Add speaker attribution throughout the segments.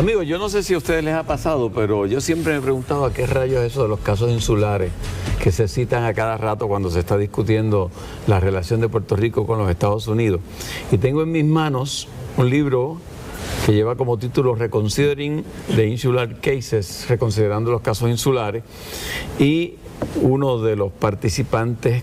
Speaker 1: Amigos, yo no sé si a ustedes les ha pasado, pero yo siempre me he preguntado a qué rayos es eso de los casos insulares que se citan a cada rato cuando se está discutiendo la relación de Puerto Rico con los Estados Unidos. Y tengo en mis manos un libro que lleva como título Reconsidering the Insular Cases, reconsiderando los casos insulares, y uno de los participantes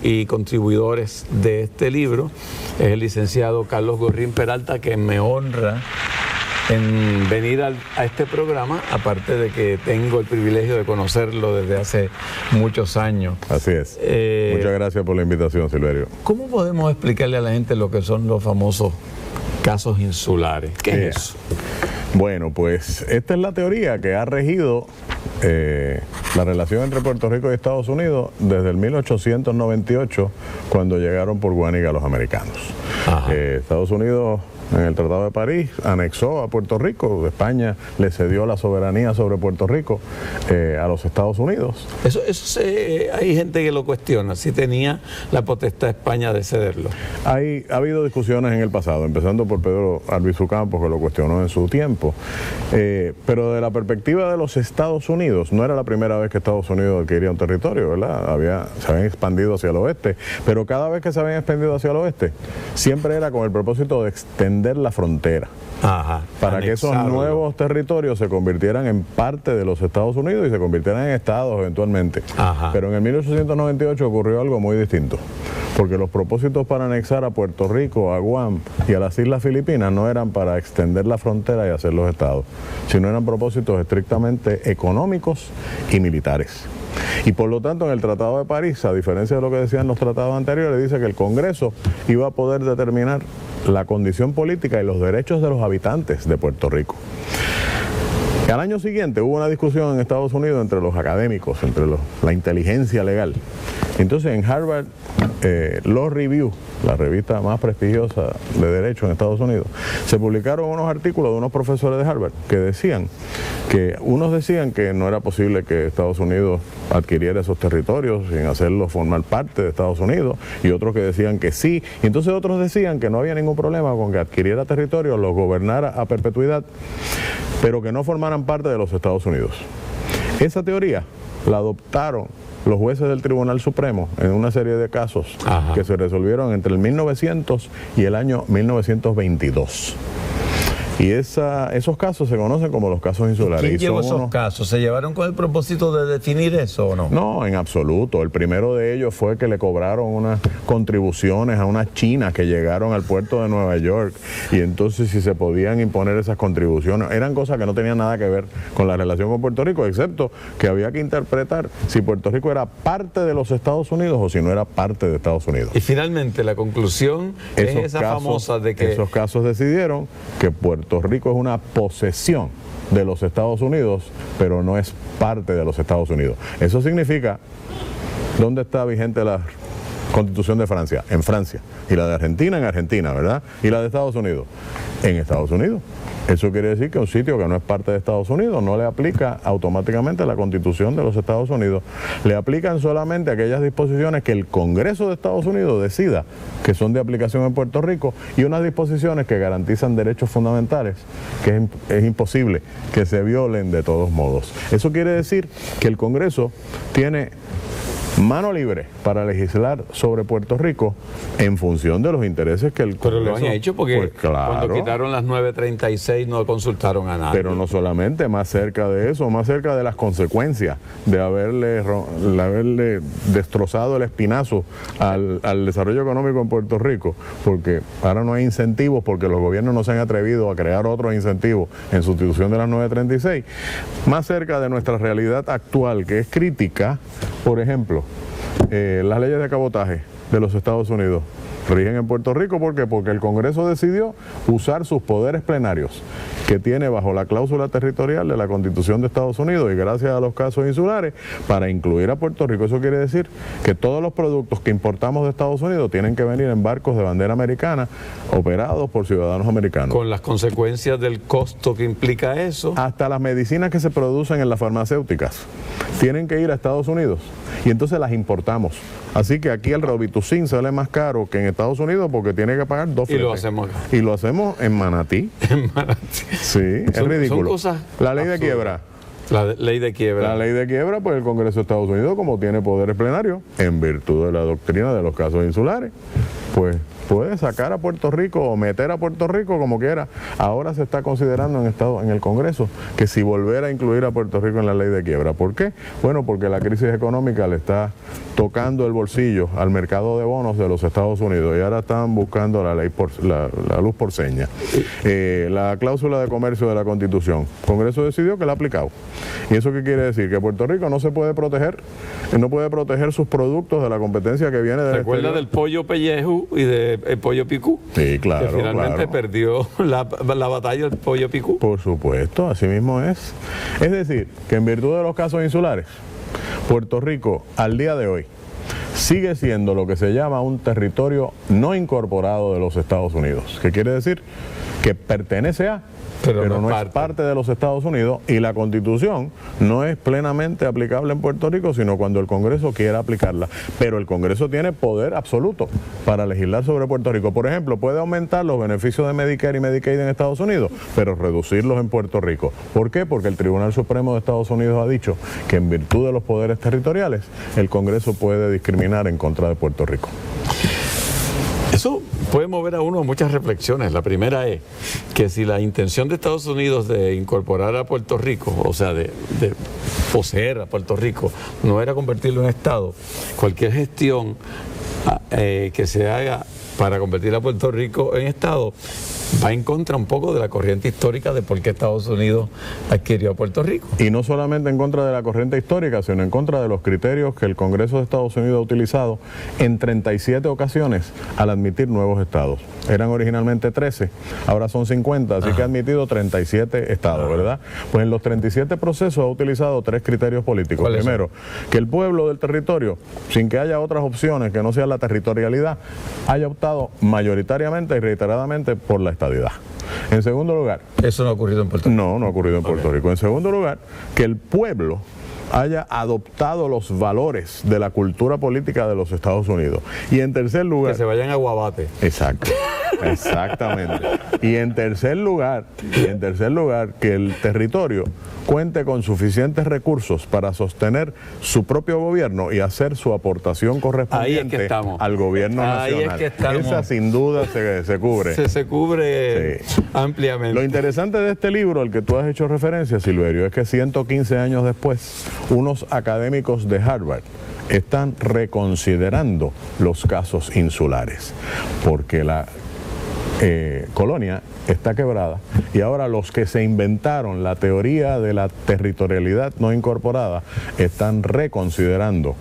Speaker 1: y contribuidores de este libro es el licenciado Carlos Gorrín Peralta, que me honra en venir a este programa, aparte de que tengo el privilegio de conocerlo desde hace muchos años.
Speaker 2: Así es. Muchas gracias por la invitación, Silverio.
Speaker 1: ¿Cómo podemos explicarle a la gente lo que son los famosos casos insulares? ¿Qué es eso?
Speaker 2: Bueno, pues esta es la teoría que ha regido la relación entre Puerto Rico y Estados Unidos desde el 1898, cuando llegaron por Guánica los americanos. Estados Unidos, en el Tratado de París, anexó a Puerto Rico. España le cedió la soberanía sobre Puerto Rico a los Estados Unidos.
Speaker 1: Hay gente que lo cuestiona, si tenía la potestad España de cederlo.
Speaker 2: Ha habido discusiones en el pasado, empezando por Pedro Albizu Campos, que lo cuestionó en su tiempo. Pero de la perspectiva de los Estados Unidos, no era la primera vez que Estados Unidos adquiría un territorio, ¿verdad? Se habían expandido hacia el oeste, pero cada vez que se habían expandido hacia el oeste, siempre era con el propósito de extender la frontera. Para que esos nuevos territorios se convirtieran en parte de los Estados Unidos y se convirtieran en estados eventualmente. Pero en el 1898 ocurrió algo muy distinto, porque los propósitos para anexar a Puerto Rico, a Guam y a las Islas Filipinas no eran para extender la frontera y hacer los estados, sino eran propósitos estrictamente económicos y militares. Y por lo tanto, en el Tratado de París, a diferencia de lo que decían los tratados anteriores, dice que el Congreso iba a poder determinar la condición política y los derechos de los habitantes de Puerto Rico. Al año siguiente hubo una discusión en Estados Unidos entre los académicos, entre la inteligencia legal. Entonces en Harvard Law Review, la revista más prestigiosa de derecho en Estados Unidos, se publicaron unos artículos de unos profesores de Harvard que decían que unos decían que no era posible que Estados Unidos adquiriera esos territorios sin hacerlos formar parte de Estados Unidos, y otros que decían que sí, y entonces otros decían que no había ningún problema con que adquiriera territorios, los gobernara a perpetuidad, pero que no formaran parte de los Estados Unidos. Esa teoría la adoptaron los jueces del Tribunal Supremo en una serie de casos que se resolvieron entre el 1900 y el año 1922. Y esos casos se conocen como los casos insulares.
Speaker 1: ¿Quién llevó esos casos? ¿Se llevaron con el propósito de definir eso o no?
Speaker 2: No, en absoluto. El primero de ellos fue que le cobraron unas contribuciones a unas chinas que llegaron al puerto de Nueva York, y entonces si se podían imponer esas contribuciones, eran cosas que no tenían nada que ver con la relación con Puerto Rico, excepto que había que interpretar si Puerto Rico era parte de los Estados Unidos o si no era parte de Estados Unidos.
Speaker 1: Y finalmente la conclusión es esa famosa de que
Speaker 2: esos casos decidieron que Puerto Rico es una posesión de los Estados Unidos, pero no es parte de los Estados Unidos. Eso significa, ¿dónde está vigente la Constitución de Francia? En Francia. Y la de Argentina en Argentina, ¿verdad? Y la de Estados Unidos en Estados Unidos. Eso quiere decir que un sitio que no es parte de Estados Unidos no le aplica automáticamente la Constitución de los Estados Unidos. Le aplican solamente aquellas disposiciones que el Congreso de Estados Unidos decida que son de aplicación en Puerto Rico, y unas disposiciones que garantizan derechos fundamentales que es imposible que se violen de todos modos. Eso quiere decir que el Congreso tiene mano libre para legislar sobre Puerto Rico en función de los intereses que el Congreso...
Speaker 1: Pero lo han hecho porque
Speaker 2: pues claro,
Speaker 1: cuando quitaron las 936 no consultaron a nadie.
Speaker 2: Pero no solamente, más cerca de eso, más cerca de las consecuencias de haberle destrozado el espinazo al desarrollo económico en Puerto Rico, porque ahora no hay incentivos, porque los gobiernos no se han atrevido a crear otros incentivos en sustitución de las 936. Más cerca de nuestra realidad actual, que es crítica, por ejemplo, las leyes de cabotaje de los Estados Unidos rigen en Puerto Rico. ¿Por qué? Porque el Congreso decidió usar sus poderes plenarios que tiene bajo la cláusula territorial de la Constitución de Estados Unidos, y gracias a los casos insulares, para incluir a Puerto Rico. Eso quiere decir que todos los productos que importamos de Estados Unidos tienen que venir en barcos de bandera americana operados por ciudadanos americanos.
Speaker 1: Con las consecuencias del costo que implica eso.
Speaker 2: Hasta las medicinas que se producen en las farmacéuticas tienen que ir a Estados Unidos, y entonces las importamos. Así que aquí el Robitussin sale más caro que en Estados Unidos porque tiene que pagar 2 fletes.
Speaker 1: Y lo hacemos acá.
Speaker 2: Y lo hacemos en Manatí.
Speaker 1: En Manatí.
Speaker 2: Sí, es ridículo.
Speaker 1: Son cosas
Speaker 2: la ley de
Speaker 1: absurdas.
Speaker 2: quiebra.
Speaker 1: La ley de quiebra.
Speaker 2: La ley de quiebra, pues el Congreso de Estados Unidos, como tiene poderes plenarios, en virtud de la doctrina de los casos insulares, pues puede sacar a Puerto Rico o meter a Puerto Rico como quiera. Ahora se está considerando en el Congreso que si volver a incluir a Puerto Rico en la ley de quiebra. ¿Por qué? Bueno, porque la crisis económica le está tocando el bolsillo al mercado de bonos de los Estados Unidos y ahora están buscando la luz por señas. La cláusula de comercio de la Constitución, el Congreso decidió que la ha aplicado. ¿Y eso qué quiere decir? Que Puerto Rico no se puede proteger, no puede proteger sus productos de la competencia que viene del
Speaker 1: ¿Recuerda del pollo pellejo y del pollo picú?
Speaker 2: Sí, claro.
Speaker 1: Que finalmente
Speaker 2: claro.
Speaker 1: perdió la batalla del pollo picú.
Speaker 2: Por supuesto, así mismo es. Es decir, que en virtud de los casos insulares, Puerto Rico al día de hoy sigue siendo lo que se llama un territorio no incorporado de los Estados Unidos. ¿Qué quiere decir? Que pertenece a, pero no es parte de los Estados Unidos, y la Constitución no es plenamente aplicable en Puerto Rico, sino cuando el Congreso quiera aplicarla. Pero el Congreso tiene poder absoluto para legislar sobre Puerto Rico. Por ejemplo, puede aumentar los beneficios de Medicare y Medicaid en Estados Unidos, pero reducirlos en Puerto Rico. ¿Por qué? Porque el Tribunal Supremo de Estados Unidos ha dicho que en virtud de los poderes territoriales, el Congreso puede discriminar en contra de Puerto Rico.
Speaker 1: Eso puede mover a uno a muchas reflexiones. La primera es que si la intención de Estados Unidos de incorporar a Puerto Rico, o sea, de poseer a Puerto Rico, no era convertirlo en Estado, cualquier gestión que se haga para convertir a Puerto Rico en Estado va en contra un poco de la corriente histórica de por qué Estados Unidos adquirió a Puerto Rico.
Speaker 2: Y no solamente en contra de la corriente histórica, sino en contra de los criterios que el Congreso de Estados Unidos ha utilizado en 37 ocasiones al admitir nuevos estados. Eran originalmente 13, ahora son 50, así que ha admitido 37 estados, ¿verdad? Pues en los 37 procesos ha utilizado 3 criterios políticos. Primero, que el pueblo del territorio, sin que haya otras opciones que no sea la territorialidad, haya optado mayoritariamente y reiteradamente por la estadidad. En segundo lugar...
Speaker 1: ¿Eso no ha ocurrido en Puerto Rico?
Speaker 2: No, no ha ocurrido en Puerto Rico. En segundo lugar, que el pueblo haya adoptado los valores de la cultura política de los Estados Unidos. Y en tercer lugar...
Speaker 1: Que se vayan a Guabate.
Speaker 2: Exacto, exactamente. Y en tercer lugar, que el territorio cuente con suficientes recursos para sostener su propio gobierno y hacer su aportación correspondiente al gobierno nacional.
Speaker 1: Ahí es que estamos.
Speaker 2: Esa sin duda se cubre.
Speaker 1: Se cubre ampliamente.
Speaker 2: Lo interesante de este libro, al que tú has hecho referencia, Silverio, es que 115 años después, unos académicos de Harvard están reconsiderando los casos insulares, porque la colonia está quebrada y ahora los que se inventaron la teoría de la territorialidad no incorporada están reconsiderando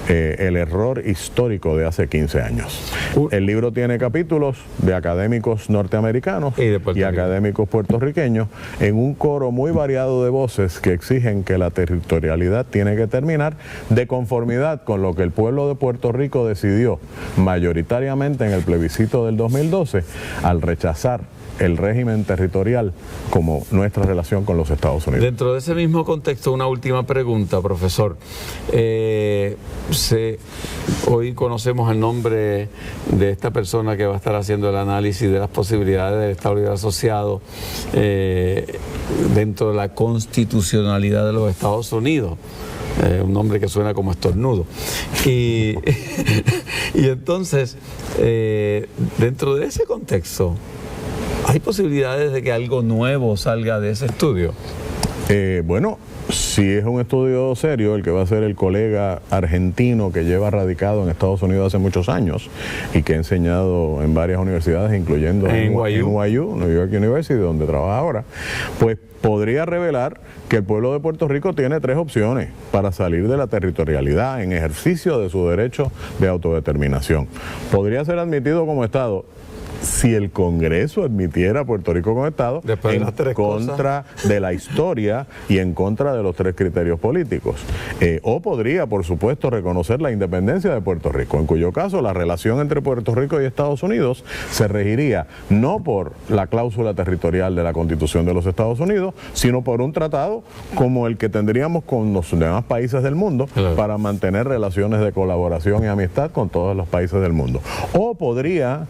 Speaker 2: el error histórico de hace 15 años. El libro tiene capítulos de académicos norteamericanos y académicos puertorriqueños en un coro muy variado de voces que exigen que la territorialidad tiene que terminar de conformidad con lo que el pueblo de Puerto Rico decidió mayoritariamente en el plebiscito del 2012 al rechazar el régimen territorial como nuestra relación con los Estados Unidos.
Speaker 1: Dentro de ese mismo contexto, una última pregunta, profesor. Hoy conocemos el nombre de esta persona que va a estar haciendo el análisis de las posibilidades del Estado Libre Asociado dentro de la constitucionalidad de los Estados Unidos. Un nombre que suena como estornudo. Y entonces, dentro de ese contexto, ¿hay posibilidades de que algo nuevo salga de ese estudio?
Speaker 2: Bueno, si es un estudio serio, el que va a ser el colega argentino que lleva radicado en Estados Unidos hace muchos años y que ha enseñado en varias universidades, incluyendo en NYU, New York University, donde trabaja ahora, pues podría revelar que el pueblo de Puerto Rico tiene 3 opciones para salir de la territorialidad en ejercicio de su derecho de autodeterminación. Podría ser admitido como Estado, si el Congreso admitiera a Puerto Rico como Estado en contra de la historia y en contra de los 3 criterios políticos. O podría, por supuesto, reconocer la independencia de Puerto Rico, en cuyo caso la relación entre Puerto Rico y Estados Unidos se regiría no por la cláusula territorial de la Constitución de los Estados Unidos, sino por un tratado como el que tendríamos con los demás países del mundo para mantener relaciones de colaboración y amistad con todos los países del mundo. O podría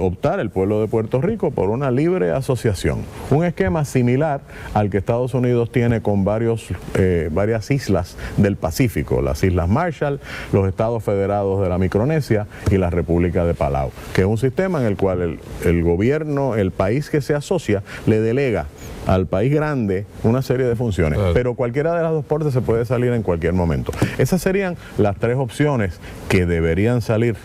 Speaker 2: optar el pueblo de Puerto Rico por una libre asociación, un esquema similar al que Estados Unidos tiene con varias islas del Pacífico, las Islas Marshall, los Estados Federados de la Micronesia y la República de Palau, que es un sistema en el cual el gobierno, el país que se asocia, le delega al país grande una serie de funciones, pero cualquiera de las 2 partes se puede salir en cualquier momento. Esas serían las 3 opciones que deberían salir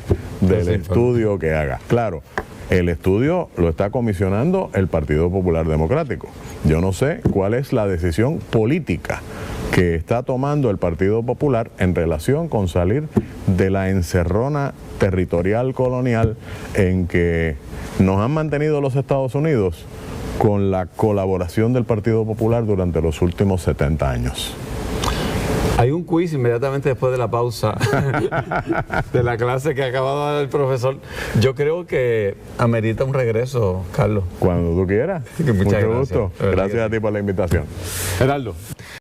Speaker 2: del estudio que haga. Claro, el estudio lo está comisionando el Partido Popular Democrático. Yo no sé cuál es la decisión política que está tomando el Partido Popular en relación con salir de la encerrona territorial colonial en que nos han mantenido los Estados Unidos con la colaboración del Partido Popular durante los últimos 70 años.
Speaker 1: Hay un quiz inmediatamente después de la pausa de la clase que acaba de dar el profesor. Yo creo que amerita un regreso, Carlos.
Speaker 2: Cuando tú quieras.
Speaker 1: Muchas gracias.
Speaker 2: Mucho gusto. Gracias a ti por la invitación.
Speaker 1: Gerardo.